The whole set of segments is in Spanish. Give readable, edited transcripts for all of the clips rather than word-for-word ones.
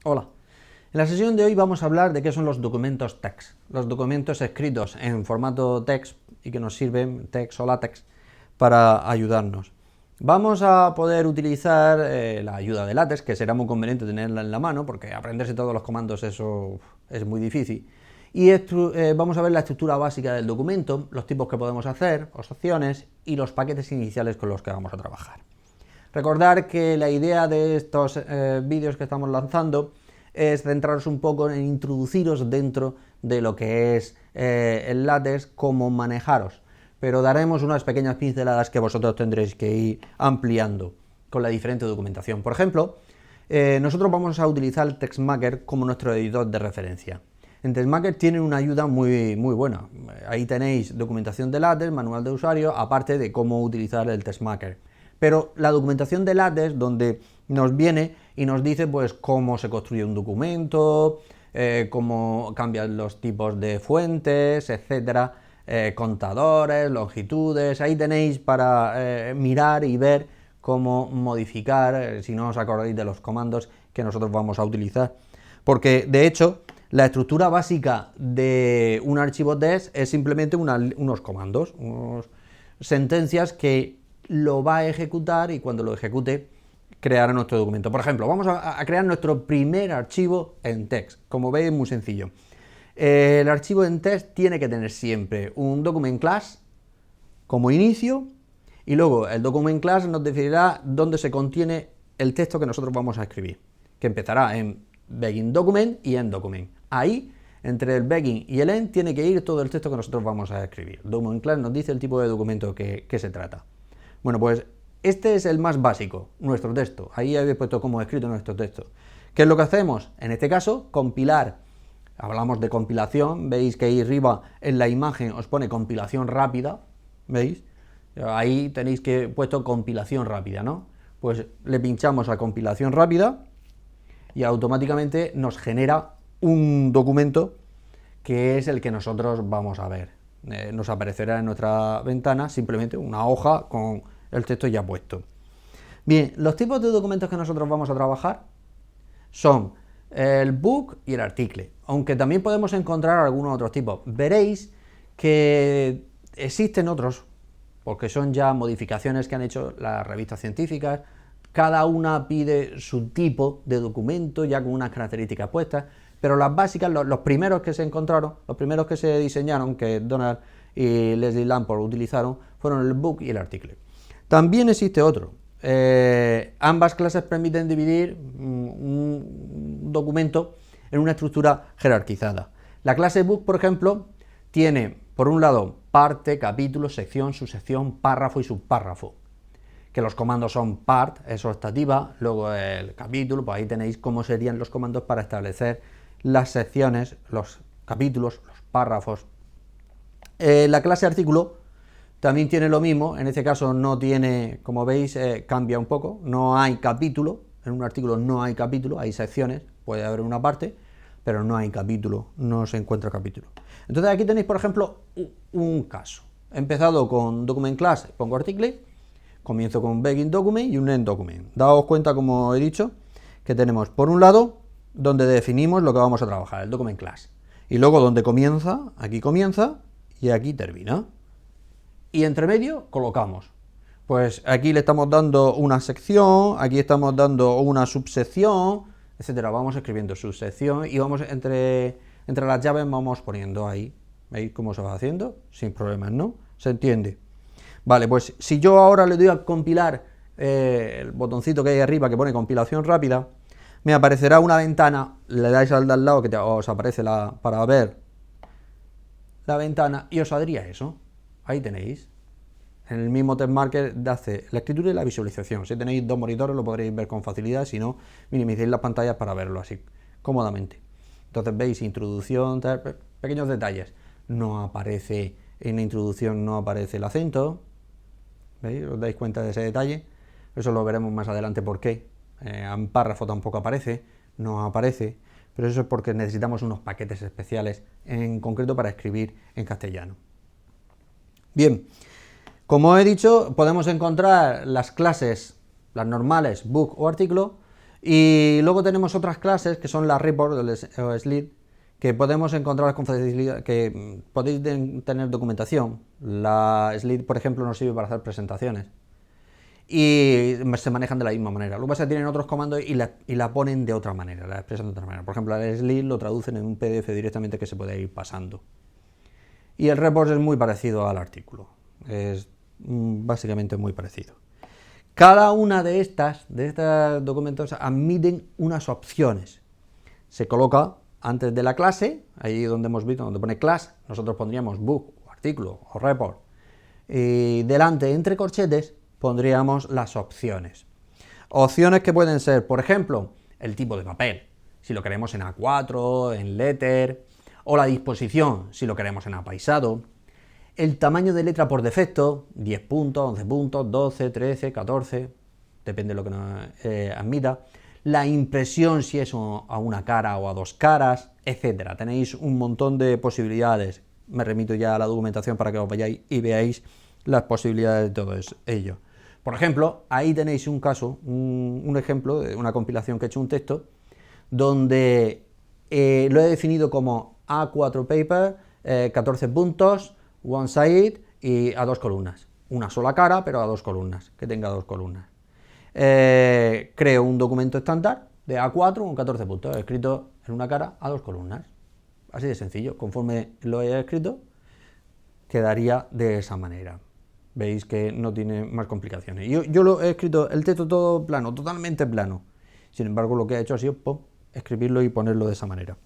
Hola. En la sesión de hoy vamos a hablar de qué son los documentos text, los documentos escritos en formato text y que nos sirven, text o LaTeX, para ayudarnos. Vamos a poder utilizar la ayuda de LaTeX, que será muy conveniente tenerla en la mano, porque aprenderse todos los comandos eso es muy difícil. Y vamos a ver la estructura básica del documento, los tipos que podemos hacer, las opciones y los paquetes iniciales con los que vamos a trabajar. Recordar que la idea de estos vídeos que estamos lanzando es centraros un poco en introduciros dentro de lo que es el LaTeX, cómo manejaros, pero daremos unas pequeñas pinceladas que vosotros tendréis que ir ampliando con la diferente documentación. Por ejemplo, nosotros vamos a utilizar el TextMaker como nuestro editor de referencia. En TextMaker tiene una ayuda muy buena. Ahí tenéis documentación de LaTeX, manual de usuario, aparte de cómo utilizar el TextMaker. Pero la documentación de LaTeX, donde nos viene y nos dice pues cómo se construye un documento, cómo cambian los tipos de fuentes, etcétera, contadores, longitudes, ahí tenéis para mirar y ver cómo modificar, si no os acordáis de los comandos que nosotros vamos a utilizar. Porque, de hecho, la estructura básica de un archivo text es simplemente unos comandos, unas sentencias que lo va a ejecutar y cuando lo ejecute creará nuestro documento. Por ejemplo, vamos a crear nuestro primer archivo en text. Como veis, es muy sencillo. El archivo en text tiene que tener siempre un document class como inicio y luego el document class nos definirá dónde se contiene el texto que nosotros vamos a escribir, que empezará en begin document y end document. Ahí, entre el begin y el end, tiene que ir todo el texto que nosotros vamos a escribir. El document class nos dice el tipo de documento que se trata. Bueno, pues este es el más básico, nuestro texto. Ahí habéis puesto cómo he escrito nuestro texto. ¿Qué es lo que hacemos? En este caso, compilar. Hablamos de compilación, veis que ahí arriba en la imagen os pone compilación rápida, ¿veis? Ahí tenéis que puesto compilación rápida, ¿no? Pues le pinchamos a compilación rápida y automáticamente nos genera un documento que es el que nosotros vamos a ver. Nos aparecerá en nuestra ventana simplemente una hoja con el texto ya puesto. Bien, los tipos de documentos que nosotros vamos a trabajar son el book y el article, aunque también podemos encontrar algunos otros tipos. Veréis que existen otros, porque son ya modificaciones que han hecho las revistas científicas. Cada una pide su tipo de documento ya con unas características puestas, pero las básicas, los primeros que se encontraron, los primeros que se diseñaron, que Donald y Leslie Lamport utilizaron, fueron el book y el article. También existe otro. Ambas clases permiten dividir un documento en una estructura jerarquizada. La clase book, por ejemplo, tiene, por un lado, parte, capítulo, sección, subsección, párrafo y subpárrafo. Que los comandos son part, eso optativa, luego el capítulo, pues ahí tenéis cómo serían los comandos para establecer las secciones, los capítulos, los párrafos. La clase artículo también tiene lo mismo, en este caso no tiene, como veis, cambia un poco, no hay capítulo, en un artículo no hay capítulo, hay secciones, puede haber una parte, pero no hay capítulo, no se encuentra capítulo. Entonces aquí tenéis, por ejemplo, un caso. He empezado con document class, pongo article, comienzo con begin document y un end document. Daos cuenta, como he dicho, que tenemos por un lado donde definimos lo que vamos a trabajar, el document class, y luego donde comienza y aquí termina. Y entre medio colocamos. Pues aquí le estamos dando una sección, aquí estamos dando una subsección, etcétera. Vamos escribiendo subsección y vamos entre las llaves vamos poniendo ahí. ¿Veis cómo se va haciendo? Sin problemas, ¿no? ¿Se entiende? Vale, pues si yo ahora le doy a compilar el botoncito que hay arriba que pone compilación rápida, me aparecerá una ventana, le dais al de al lado que os aparece para ver la ventana y os saldría eso. Ahí tenéis. En el mismo TextMaker hace la escritura y la visualización. Si tenéis dos monitores lo podréis ver con facilidad, si no, minimicéis las pantallas para verlo así, cómodamente. Entonces veis introducción, pequeños detalles. No aparece, en la introducción no aparece el acento. ¿Veis? ¿Os dais cuenta de ese detalle? Eso lo veremos más adelante por qué. En párrafo tampoco aparece, no aparece, pero eso es porque necesitamos unos paquetes especiales, en concreto para escribir en castellano. Bien, como he dicho, podemos encontrar las clases, las normales, book o artículo, Y luego tenemos otras clases que son las report o slide, que podemos encontrar con facilidad, que podéis tener documentación. La slide, por ejemplo, nos sirve para hacer presentaciones. Y se manejan de la misma manera. Luego se tienen otros comandos y la ponen de otra manera, la expresan de otra manera. Por ejemplo, el slide lo traducen en un PDF directamente que se puede ir pasando. Y el report es muy parecido al artículo. Es básicamente muy parecido. Cada una de estos documentos admiten unas opciones. Se coloca antes de la clase, ahí donde hemos visto, donde pone class, nosotros pondríamos book, o artículo, o report. Y delante, entre corchetes, pondríamos las opciones. Opciones que pueden ser, por ejemplo, el tipo de papel, si lo queremos en A4, en letter, o la disposición, si lo queremos en apaisado, el tamaño de letra por defecto, 10 puntos, 11 puntos, 12, 13, 14, depende de lo que nos admita, la impresión si es a una cara o a dos caras, etcétera. Tenéis un montón de posibilidades. Me remito ya a la documentación para que os vayáis y veáis las posibilidades de todo ello. Por ejemplo, ahí tenéis un caso, un ejemplo de una compilación que he hecho un texto, donde lo he definido como A4 paper, 14 puntos, one side y a dos columnas. Una sola cara, pero a dos columnas, que tenga dos columnas. Creo un documento estándar de A4 con 14 puntos, escrito en una cara a dos columnas. Así de sencillo, conforme lo haya escrito, quedaría de esa manera. Veis que no tiene más complicaciones. Yo lo he escrito el texto todo plano, totalmente plano. Sin embargo, lo que he hecho ha sido escribirlo y ponerlo de esa manera.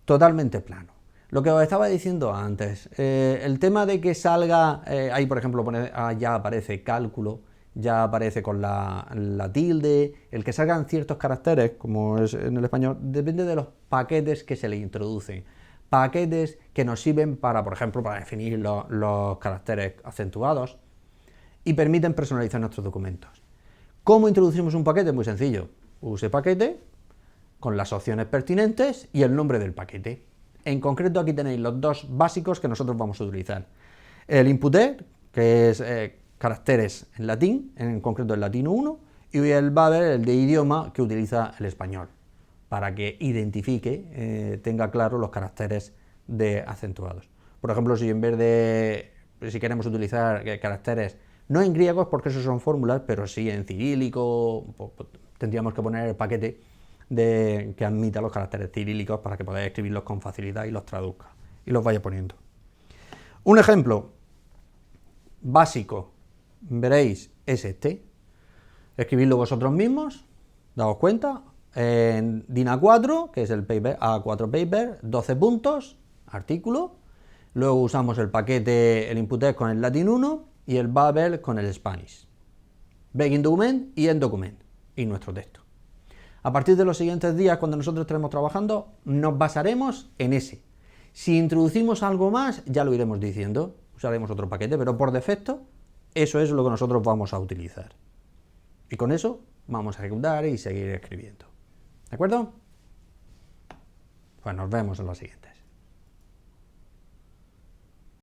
Totalmente plano. Lo que os estaba diciendo antes, el tema de que salga, ahí por ejemplo ya aparece cálculo, ya aparece con la tilde, el que salgan ciertos caracteres, como es en el español, depende de los paquetes que se le introducen. Paquetes que nos sirven para, por ejemplo, para definir los caracteres acentuados y permiten personalizar nuestros documentos. ¿Cómo introducimos un paquete? Muy sencillo. Use paquete con las opciones pertinentes y el nombre del paquete. En concreto aquí tenéis los dos básicos que nosotros vamos a utilizar. El inputer, que es caracteres en latín, en concreto el latino 1, y el babel, el de idioma, que utiliza el español, para que identifique, tenga claro los caracteres acentuados. Por ejemplo, si en vez de, si queremos utilizar caracteres, no en griegos porque esos son fórmulas, pero sí en cirílico, tendríamos que poner el paquete que admita los caracteres cirílicos para que podáis escribirlos con facilidad y los traduzca, y los vaya poniendo. Un ejemplo básico, veréis, es este. Escribidlo vosotros mismos, daos cuenta, en DIN A4, que es el paper, A4 paper, 12 puntos, artículo, luego usamos el paquete, el input con el Latin 1 y el Babel con el Spanish. Begin document y end document, y nuestro texto. A partir de los siguientes días, cuando nosotros estaremos trabajando, nos basaremos en ese. Si introducimos algo más, ya lo iremos diciendo, usaremos otro paquete, pero por defecto, eso es lo que nosotros vamos a utilizar. Y con eso vamos a ejecutar y seguir escribiendo. ¿De acuerdo? Pues nos vemos en la siguiente.